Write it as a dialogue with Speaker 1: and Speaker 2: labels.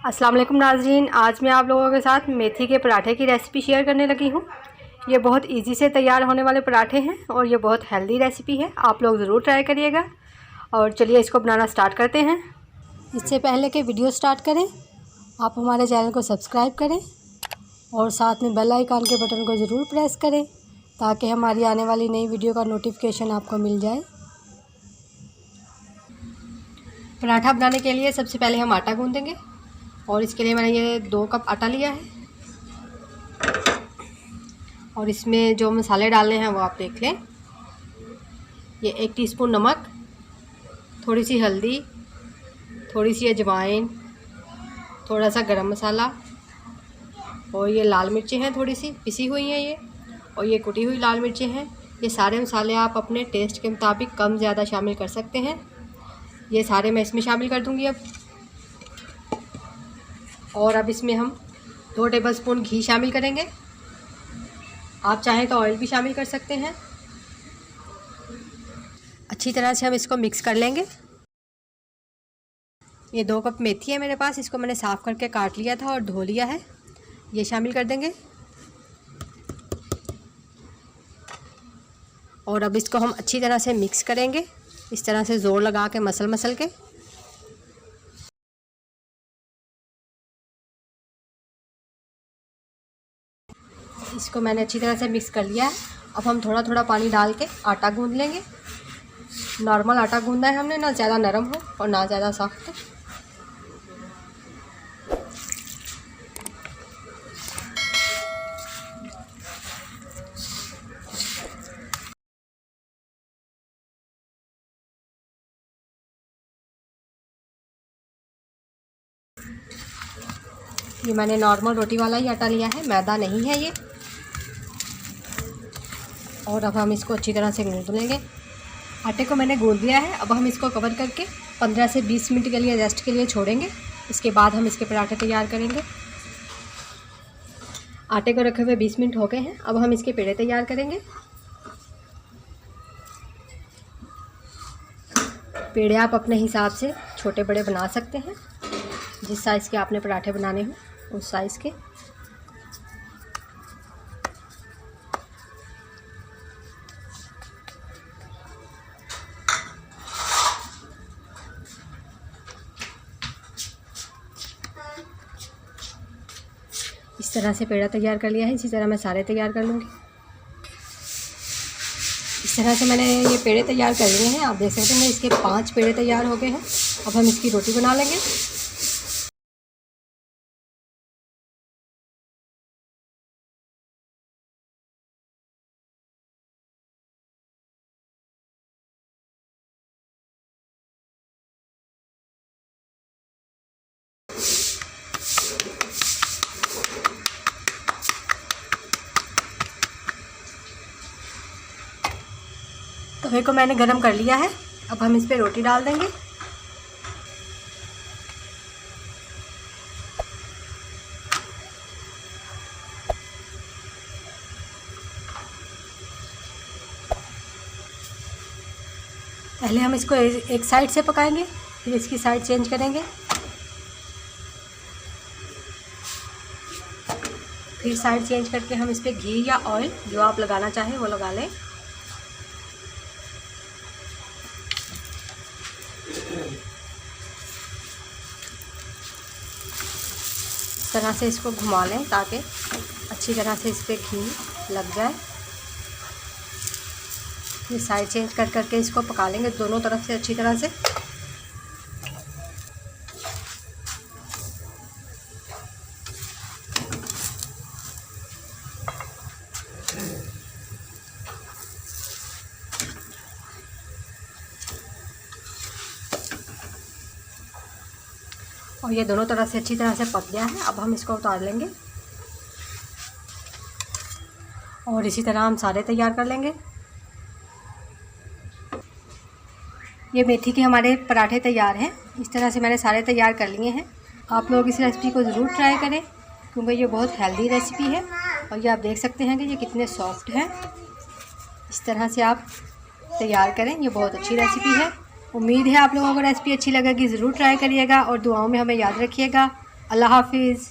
Speaker 1: अस्सलाम वालेकुम नाज़रीन, आज मैं आप लोगों के साथ मेथी के पराठे की रेसिपी शेयर करने लगी हूँ। ये बहुत इजी से तैयार होने वाले पराठे हैं और ये बहुत हेल्दी रेसिपी है। आप लोग ज़रूर ट्राई करिएगा। और चलिए इसको बनाना स्टार्ट करते हैं। इससे पहले कि वीडियो स्टार्ट करें, आप हमारे चैनल को सब्सक्राइब करें और साथ में बेल आइकन के बटन को ज़रूर प्रेस करें ताकि हमारी आने वाली नई वीडियो का नोटिफिकेशन आपको मिल जाए। पराठा बनाने के लिए सबसे पहले हम आटा गूँधेंगे और इसके लिए मैंने ये 2 कप आटा लिया है। और इसमें जो मसाले डालने हैं वो आप देख लें। ये 1 टीस्पून नमक, थोड़ी सी हल्दी, थोड़ी सी अजवाइन, थोड़ा सा गरम मसाला और ये लाल मिर्चें हैं, थोड़ी सी पिसी हुई हैं ये, और ये कुटी हुई लाल मिर्चें हैं। ये सारे मसाले आप अपने टेस्ट के मुताबिक कम ज़्यादा शामिल कर सकते हैं। ये सारे मैं इसमें शामिल कर दूँगी अब। और अब इसमें हम 2 टेबलस्पून घी शामिल करेंगे। आप चाहें तो ऑयल भी शामिल कर सकते हैं। अच्छी तरह से हम इसको मिक्स कर लेंगे। ये 2 कप मेथी है मेरे पास, इसको मैंने साफ़ करके काट लिया था और धो लिया है। ये शामिल कर देंगे और अब इसको हम अच्छी तरह से मिक्स करेंगे, इस तरह से ज़ोर लगा के मसल के। इसको मैंने अच्छी तरह से मिक्स कर लिया है। अब हम थोड़ा थोड़ा पानी डाल के आटा गूंद लेंगे। नॉर्मल आटा गूंदना है हमने, ना ज़्यादा नरम हो और ना ज़्यादा सख्त। ये मैंने नॉर्मल रोटी वाला ही आटा लिया है, मैदा नहीं है ये। और अब हम इसको अच्छी तरह से गूंद लेंगे। आटे को मैंने गूंद लिया है। अब हम इसको कवर करके 15 से 20 मिनट के लिए रेस्ट के लिए छोड़ेंगे। इसके बाद हम इसके पराठे तैयार करेंगे। आटे को रखे हुए 20 मिनट हो गए हैं। अब हम इसके पेड़े तैयार करेंगे। पेड़े आप अपने हिसाब से छोटे बड़े बना सकते हैं, जिस साइज़ के आपने पराठे बनाने हो उस साइज़ के। इस तरह से पेड़ा तैयार कर लिया है। इसी तरह मैं सारे तैयार कर लूँगी। इस तरह से मैंने ये पेड़े तैयार कर लिए हैं। आप देख सकते हैं इसके 5 पेड़े तैयार हो गए हैं। अब हम इसकी रोटी बना लेंगे। तवे को मैंने गरम कर लिया है। अब हम इस पे रोटी डाल देंगे। पहले हम इसको एक साइड से पकाएंगे, फिर इसकी साइड चेंज करेंगे। फिर साइड चेंज करके हम इस पे घी या ऑयल जो आप लगाना चाहें वो लगा लें। इस तरह से इसको घुमा लें ताकि अच्छी तरह से इस पर घी लग जाए। फिर साइड चेंज कर करके इसको पका लेंगे दोनों तरफ से अच्छी तरह से। और ये दोनों तरफ से अच्छी तरह से पक गया है। अब हम इसको उतार लेंगे और इसी तरह हम सारे तैयार कर लेंगे। ये मेथी के हमारे पराठे तैयार हैं। इस तरह से मैंने सारे तैयार कर लिए हैं। आप लोग इस रेसिपी को ज़रूर ट्राई करें क्योंकि ये बहुत हेल्दी रेसिपी है। और ये आप देख सकते हैं कि ये कितने सॉफ्ट हैं। इस तरह से आप तैयार करें, ये बहुत अच्छी रेसिपी है। उम्मीद है आप लोगों को रेसिपी अच्छी लगेगी। ज़रूर ट्राई करिएगा और दुआओं में हमें याद रखिएगा। अल्लाह हाफिज़।